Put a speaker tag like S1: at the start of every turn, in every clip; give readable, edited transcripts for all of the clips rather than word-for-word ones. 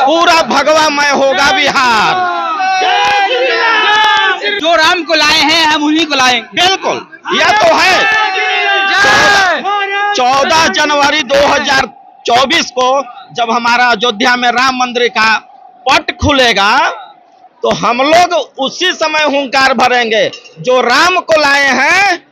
S1: पूरा भगवामय होगा बिहार।
S2: जो राम को लाए हैं हम उन्हीं को लाएंगे।
S1: बिल्कुल, यह तो है। 14 जनवरी 2024 को जब हमारा अयोध्या में राम मंदिर का पट खुलेगा तो हम लोग उसी समय हुंकार भरेंगे, जो राम को लाए हैं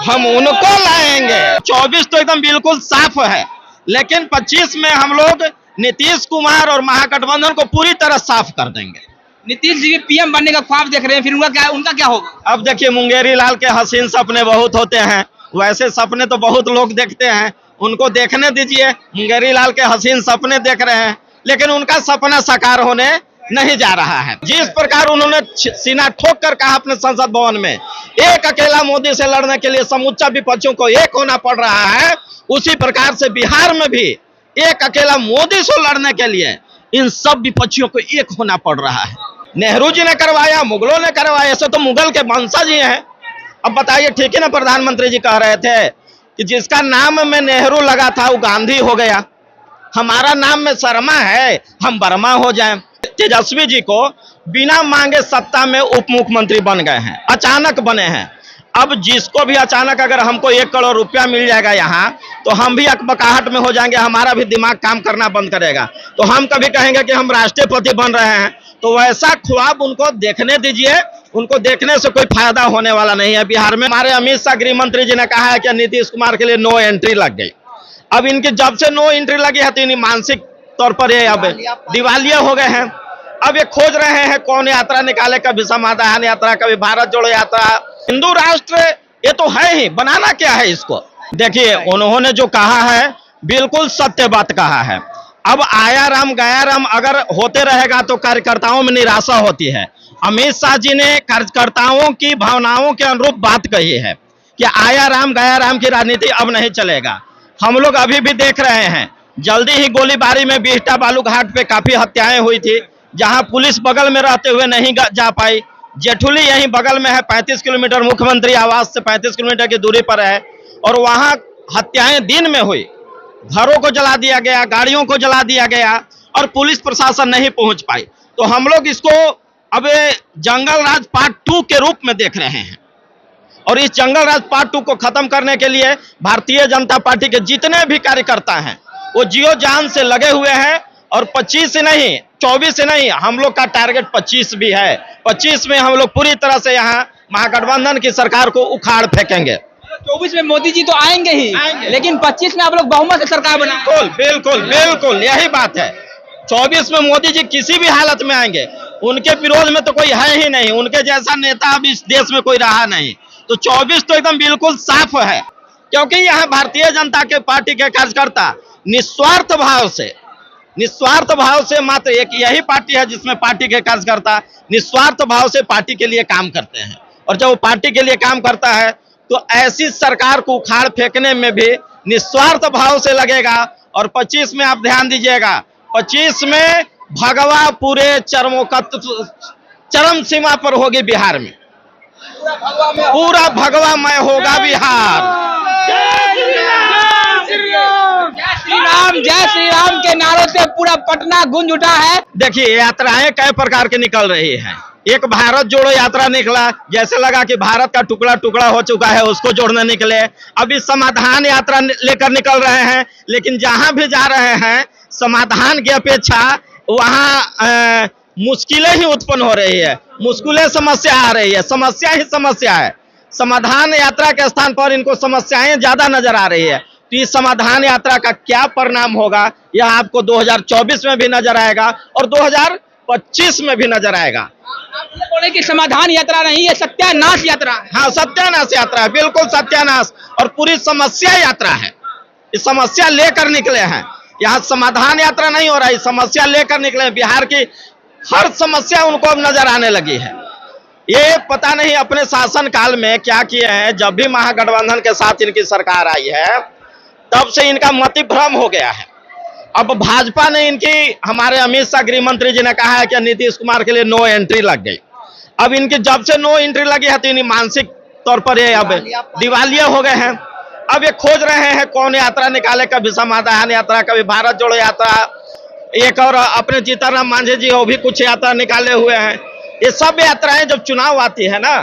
S1: हम उनको लाएंगे। 24 तो एकदम बिल्कुल साफ है, लेकिन 25 में हम लोग नीतीश कुमार और महागठबंधन को पूरी तरह साफ कर देंगे।
S2: नीतीश जी पीएम बनने का ख्वाब देख रहे हैं, फिर उनका क्या होगा?
S1: अब देखिए, मुंगेरी लाल के हसीन सपने बहुत होते हैं, वैसे सपने तो बहुत लोग देखते हैं, उनको देखने दीजिए। मुंगेरी लाल के हसीन सपने देख रहे हैं, लेकिन उनका सपना साकार होने नहीं जा रहा है। जिस प्रकार उन्होंने सीना ठोक कर कहा अपने संसद भवन में, एक अकेला मोदी से लड़ने के लिए समूचा विपक्षियों को एक होना पड़ रहा है, उसी प्रकार से बिहार में भी एक अकेला मोदी से लड़ने के लिए इन सब विपक्षियों को एक होना पड़ रहा है। नेहरू जी ने करवाया, मुगलों ने करवाया, ऐसे तो मुगल के वंशज ही हैं। अब बताइए, ठीक है ना, प्रधानमंत्री जी कह रहे थे कि जिसका नाम में नेहरू लगा था वो गांधी हो गया, हमारा नाम में शर्मा है, हम वर्मा हो जाएं। तेजस्वी जी को बिना मांगे सत्ता में उप मुख्यमंत्री बन गए हैं, अचानक बने हैं। अब जिसको भी अचानक अगर हमको 1 करोड़ रुपया मिल जाएगा यहाँ, तो हम भी अकबकाहट में हो जाएंगे, हमारा भी दिमाग काम करना बंद करेगा, तो हम कभी कहेंगे कि हम राष्ट्रपति बन रहे हैं। तो वैसा ख्वाब उनको देखने दीजिए, उनको देखने से कोई फायदा होने वाला नहीं है। बिहार में हमारे अमित शाह गृह मंत्री जी ने कहा है कि नीतीश कुमार के लिए नो एंट्री लग गई। अब इनकी जब से नो एंट्री लगी है तो इन्हीं मानसिक तौर पर ये अब दिवालिया हो गए हैं। अब ये खोज रहे हैं कौन यात्रा निकाले, कभी समाधान यात्रा, कभी भारत जोड़ो यात्रा। हिंदू राष्ट्र ये तो है ही, बनाना क्या है इसको? देखिए, उन्होंने जो कहा है बिल्कुल सत्य बात कहा है। अब आया राम गया राम अगर होते रहेगा तो कार्यकर्ताओं में निराशा होती है। अमित शाह जी ने कार्यकर्ताओं की भावनाओं के अनुरूप बात कही है कि आया राम गया राम की राजनीति अब नहीं चलेगा। हम लोग अभी भी देख रहे हैं, जल्दी ही गोलीबारी में बिहटा बालूघाट पे काफी हत्याएं हुई थी, जहां पुलिस बगल में रहते हुए नहीं जा पाई। जेठुली यहीं बगल में है, 35 किलोमीटर मुख्यमंत्री आवास से 35 किलोमीटर की दूरी पर है, और वहां हत्याएं दिन में हुई, घरों को जला दिया गया, गाड़ियों को जला दिया गया, और पुलिस प्रशासन नहीं पहुंच पाई। तो हम लोग इसको अब जंगल राज पार्ट 2 के रूप में देख रहे हैं, और इस जंगल राज पार्ट 2 को खत्म करने के लिए भारतीय जनता पार्टी के जितने भी कार्यकर्ता हैं वो जियो जान से लगे हुए हैं। और 25 से नहीं, 24 से नहीं, हम लोग का टारगेट 25 भी है। 25 में हम लोग पूरी तरह से यहाँ महागठबंधन की सरकार को उखाड़ फेंकेंगे।
S2: 24 में मोदी जी तो आएंगे ही, लेकिन 25 में आप लोग बहुमत से सरकार बनाएंगे।
S1: बिल्कुल बिल्कुल बिल्कुल, यही बात है। 24 में मोदी जी किसी भी हालत में आएंगे, उनके विरोध में तो कोई है ही नहीं, उनके जैसा नेता अब इस देश में कोई रहा नहीं। तो 24 तो एकदम बिल्कुल साफ है, क्योंकि यहाँ भारतीय जनता के पार्टी के कार्यकर्ता निस्वार्थ भाव से मात्र एक यही पार्टी है जिसमें पार्टी के कार्यकर्ता निस्वार्थ भाव से पार्टी के लिए काम करते हैं। और जब वो पार्टी के लिए काम करता है तो ऐसी सरकार को उखाड़ फेंकने में भी निस्वार्थ भाव से लगेगा। और 25 में आप ध्यान दीजिएगा, 25 में भगवा पूरे चरम सीमा पर होगी बिहार में, पूरा भगवामय होगा बिहार।
S2: जय श्री राम के नारों से पूरा पटना गूंज उठा है।
S1: देखिए, यात्राएं कई प्रकार की निकल रही हैं। एक भारत जोड़ो यात्रा निकला, जैसे लगा कि भारत का टुकड़ा टुकड़ा हो चुका है, उसको जोड़ने निकले। अभी समाधान यात्रा लेकर निकल रहे हैं, लेकिन जहां भी जा रहे हैं समाधान की अपेक्षा वहां मुश्किलें ही उत्पन्न हो रही है, मुश्किलें समस्या आ रही है, समस्या ही समस्या है। समाधान यात्रा के स्थान पर इनको समस्याएं ज्यादा नजर आ रही है। तो इस समाधान यात्रा का क्या परिणाम होगा यह आपको 2024 में भी नजर आएगा और 2025 में भी नजर आएगा।
S2: बोले कि समाधान यात्रा नहीं है, सत्यानाश यात्रा है।
S1: हाँ, सत्यानाश यात्रा है, बिल्कुल सत्यानाश, और पूरी समस्या यात्रा है। इस समस्या लेकर निकले हैं, यहाँ समाधान यात्रा नहीं हो रहा है, समस्या लेकर निकले हैं। बिहार की हर समस्या उनको अब नजर आने लगी है। ये पता नहीं अपने शासन काल में क्या किए हैं। जब भी महागठबंधन के साथ इनकी सरकार आई है तब से इनका मति भ्रम हो गया है। अब भाजपा ने इनकी, हमारे अमित शाह गृह मंत्री जी ने कहा है कि नीतीश कुमार के लिए नो एंट्री लग गई। अब इनकी जब से नो एंट्री लगी है तो इन्हीं मानसिक तौर पर ये अब दिवालिया हो गए हैं। अब ये खोज रहे हैं कौन यात्रा निकाले, कभी समाधान यात्रा, कभी भारत जोड़ो यात्रा। एक और अपने जीतनराम मांझी जी वो भी कुछ यात्रा निकाले हुए हैं। ये सब यात्राएं जब चुनाव आती है ना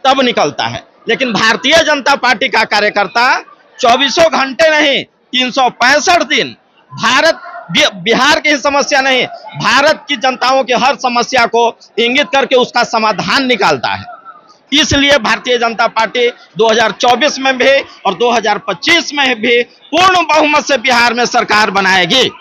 S1: तब निकलता है, लेकिन भारतीय जनता पार्टी का कार्यकर्ता 24 घंटे नहीं 365 दिन भारत बिहार की समस्या नहीं, भारत की जनताओं की हर समस्या को इंगित करके उसका समाधान निकालता है। इसलिए भारतीय जनता पार्टी 2024 में भी और 2025 में भी पूर्ण बहुमत से बिहार में सरकार बनाएगी।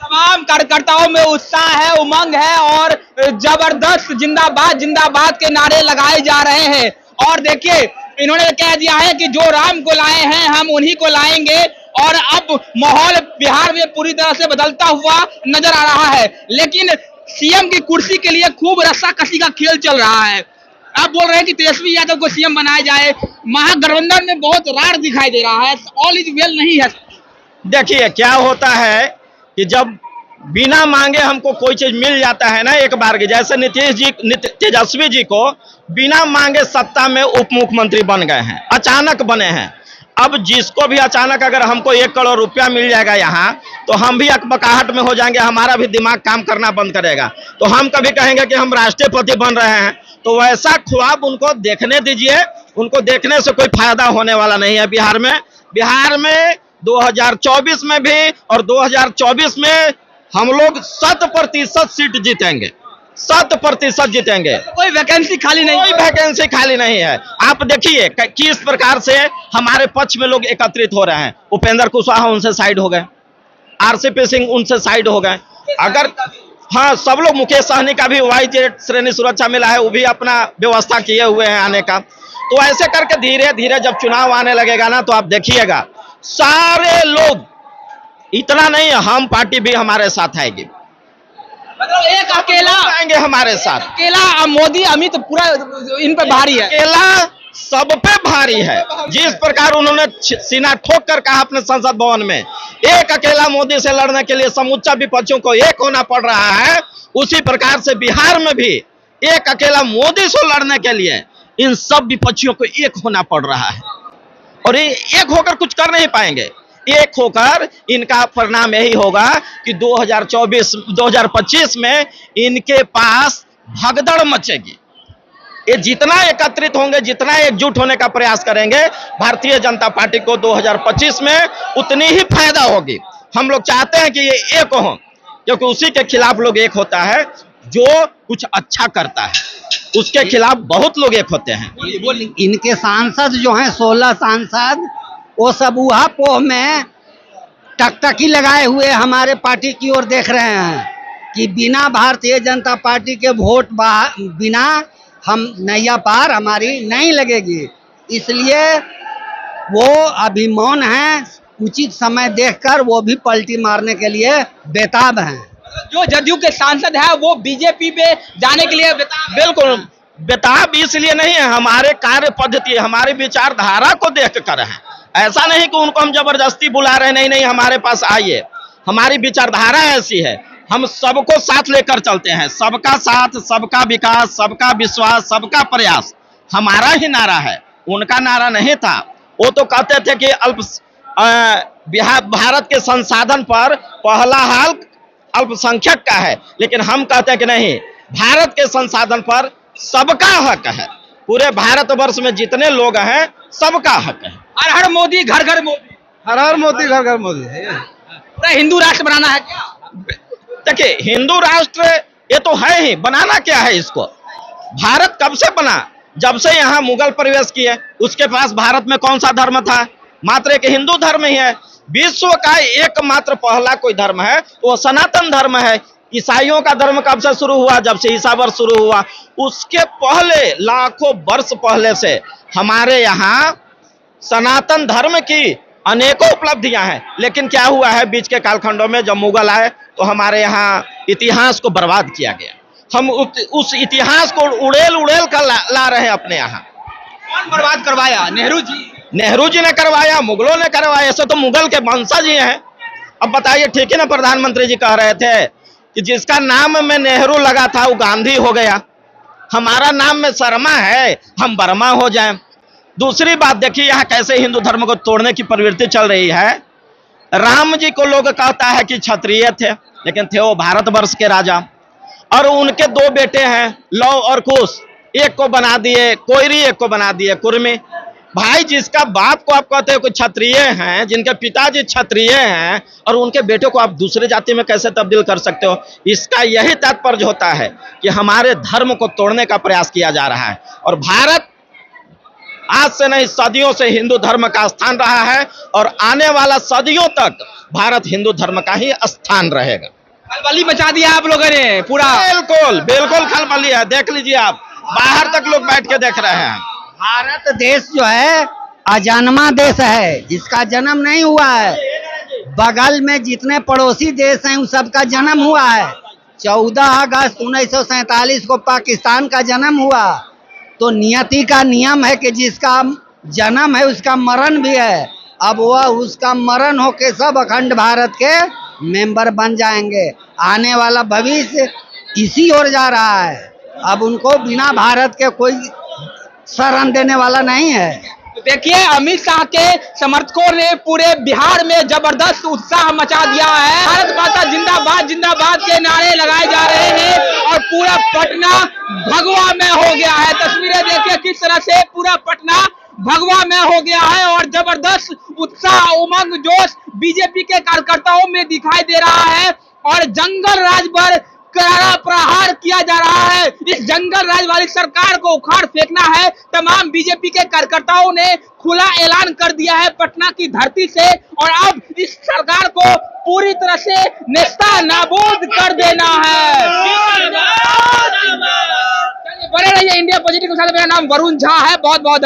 S2: तमाम कार्यकर्ताओं में उत्साह है, उमंग है और जबरदस्त जिंदाबाद जिंदाबाद के नारे लगाए जा रहे हैं। और देखिए इन्होंने कह दिया है कि जो राम को लाए हैं हम उन्हीं को लाएंगे। और अब माहौल बिहार में पूरी तरह से बदलता हुआ नजर आ रहा है, लेकिन सीएम की कुर्सी के लिए खूब रस्साकसी का खेल चल रहा है। आप बोल रहे हैं कि तेजस्वी यादव को सीएम बनाया जाए, महागठबंधन में बहुत रार दिखाई दे रहा है, ऑल इज वेल नहीं है।
S1: देखिए क्या होता है कि जब बिना मांगे हमको कोई चीज मिल जाता है ना एक बार की, जैसे तेजस्वी जी को बिना मांगे सत्ता में उप मुख्यमंत्री बन गए हैं, अचानक बने हैं। अब जिसको भी अचानक अगर हमको 1 करोड़ रुपया मिल जाएगा यहाँ, तो हम भी अकबकाहट में हो जाएंगे, हमारा भी दिमाग काम करना बंद करेगा, तो हम कभी कहेंगे कि हम राष्ट्रपति बन रहे हैं। तो वैसा ख्वाब उनको देखने दीजिए, उनको देखने से कोई फायदा होने वाला नहीं है। बिहार में 2024 में भी और 2024 में हम लोग 100% सीट जीतेंगे, 100% जीतेंगे।
S2: कोई वैकेंसी खाली नहीं,
S1: कोई वैकेंसी खाली नहीं है। आप देखिए किस प्रकार से हमारे पक्ष में लोग एकत्रित हो रहे हैं। उपेंद्र कुशवाहा उनसे साइड हो गए, आरसीपी सिंह उनसे साइड हो गए। अगर हाँ सब लोग, मुकेश सहनी का भी वाईजेड श्रेणी सुरक्षा मिला है, वो भी अपना व्यवस्था किए हुए हैं आने का। तो ऐसे करके धीरे धीरे जब चुनाव आने लगेगा ना तो आप देखिएगा सारे लोग, इतना नहीं हम पार्टी भी हमारे साथ आएगी,
S2: मतलब एक अकेला
S1: आएंगे हमारे साथ।
S2: अकेला मोदी अमित पूरा इन पर भारी है,
S1: अकेला सब पे भारी है। जिस प्रकार उन्होंने सीना ठोक कर कहा अपने संसद भवन में, एक अकेला मोदी से लड़ने के लिए समूचा विपक्षियों को एक होना पड़ रहा है, उसी प्रकार से बिहार में भी एक अकेला मोदी से लड़ने के लिए इन सब विपक्षियों को एक होना पड़ रहा है। और ये एक होकर कुछ कर नहीं पाएंगे। एक होकर इनका परिणाम यही होगा कि 2025 में इनके पास भगदड़ मचेगी। ये जितना एकत्रित होंगे, जितना एकजुट होने का प्रयास करेंगे भारतीय जनता पार्टी को 2025 में उतनी ही फायदा होगी। हम लोग चाहते हैं कि ये एक हो, क्योंकि उसी के खिलाफ लोग एक होता है जो कुछ अच्छा करता है, उसके खिलाफ बहुत लोग एक होते हैं।
S3: इनके सांसद जो हैं 16 सांसद, वो सब ऊहापोह में टकटकी लगाए हुए हमारे पार्टी की ओर देख रहे हैं कि बिना भारतीय जनता पार्टी के वोट बिना हम नैया पार हमारी नहीं लगेगी। इसलिए वो अभी मौन हैं, उचित समय देखकर वो भी पलटी मारने के लिए बेताब हैं।
S2: जो जदयू के सांसद है वो बीजेपी पे जाने के लिए
S1: बिल्कुल बेताब इसलिए नहीं है, हमारे कार्य पद्धति, हमारी विचारधारा को देख कर है। ऐसा नहीं कि उनको हम जबरदस्ती बुला रहे, नहीं, हमारे पास आइए। हमारी विचारधारा ऐसी है, हम सबको साथ लेकर चलते हैं, सबका साथ, सबका विकास, सबका विश्वास, सबका प्रयास हमारा ही नारा है, उनका नारा नहीं था। वो तो कहते थे कि भारत के संसाधन पर पहला हक अल्पसंख्यक का है, लेकिन हम कहते हैं कि नहीं, भारत के संसाधन पर सबका हक है। पूरे भारतवर्ष में जितने लोग हैं सबका हक है।
S2: हर हर मोदी घर घर मोदी,
S3: हर हर मोदी घर घर मोदी है।
S2: पूरा हिंदू राष्ट्र बनाना है क्या?
S1: देखिए हिंदू राष्ट्र ये तो है ही, बनाना क्या है इसको? भारत कब से बना? जब से यहाँ मुगल प्रवेश किए, उसके पास भारत में कौन सा धर्म था? मात्र एक हिंदू धर्म ही है। विश्व का एकमात्र पहला कोई धर्म है वो सनातन धर्म है। ईसाइयों का धर्म कब से शुरू हुआ? जब से ईसा वर्ष शुरू हुआ, उसके पहले लाखों वर्ष पहले से हमारे यहाँ सनातन धर्म की अनेकों उपलब्धियां हैं। लेकिन क्या हुआ है, बीच के कालखंडों में जब मुगल आए तो हमारे यहाँ इतिहास को बर्बाद किया गया। हम उस इतिहास को उड़ेल कर ला रहे हैं अपने यहाँ।
S2: कौन बर्बाद करवाया?
S1: नेहरू जी ने करवाया, मुगलों ने करवाया। ऐसे तो मुगल के वंशज ही हैं। अब बताइए, ठीक है ना, प्रधानमंत्री जी कह रहे थे कि जिसका नाम में नेहरू लगा था वो गांधी हो गया। हमारा नाम में शर्मा है, हम बर्मा हो जाएं। दूसरी बात देखिए, यहाँ कैसे हिंदू धर्म को तोड़ने की प्रवृत्ति चल रही है। राम जी को लोग कहता है कि क्षत्रिय थे, लेकिन थे वो भारतवर्ष के राजा। और उनके दो बेटे हैं, लव और कुश, एक को बना दिए कोयरी, एक को बना दिए कुर्मी। भाई, जिसका बाप को आप कहते हो कि क्षत्रिय हैं, जिनके पिताजी क्षत्रिय हैं, और उनके बेटे को आप दूसरे जाति में कैसे तब्दील कर सकते हो? इसका यही तात्पर्य होता है कि हमारे धर्म को तोड़ने का प्रयास किया जा रहा है। और भारत आज से नहीं, सदियों से हिंदू धर्म का स्थान रहा है, और आने वाला सदियों तक भारत हिंदू धर्म का ही स्थान रहेगा।
S2: खलबली मचा दिया आप लोगों ने पूरा।
S1: बिल्कुल बिल्कुल खलबली है, देख लीजिए आप, बाहर तक लोग बैठ के देख रहे हैं।
S3: भारत देश जो है अजन्मा देश है, जिसका जन्म नहीं हुआ है। बगल में जितने पड़ोसी देश हैं उन सबका जन्म हुआ है। 14 अगस्त 1947 को पाकिस्तान का जन्म हुआ। तो नियति का नियम है कि जिसका जन्म है उसका मरण भी है। अब वह उसका मरण होके सब अखंड भारत के मेंबर बन जाएंगे। आने वाला भविष्य इसी ओर जा रहा है। अब उनको बिना भारत के कोई शरण देने वाला नहीं है।
S2: तो देखिए, अमित शाह के समर्थकों ने पूरे बिहार में जबरदस्त उत्साह मचा दिया है। भारत माता जिंदाबाद जिंदाबाद के नारे लगाए जा रहे हैं और पूरा पटना भगवा में हो गया है। तस्वीरें देखिए किस तरह से पूरा पटना भगवा में हो गया है और जबरदस्त उत्साह, उमंग, जोश बीजेपी के कार्यकर्ताओं में दिखाई दे रहा है। और जंगल राज पर करारा प्रहार किया जा रहा है। इस जंगल राज वाली सरकार को उखाड़ फेंकना है। तमाम बीजेपी के कार्यकर्ताओं ने खुला ऐलान कर दिया है पटना की धरती से, और अब इस सरकार को पूरी तरह से नेस्ता नाबूद कर देना है। बने रहिए इंडिया पॉजिटिव के साथ। मेरा नाम वरुण झा है। बहुत बहुत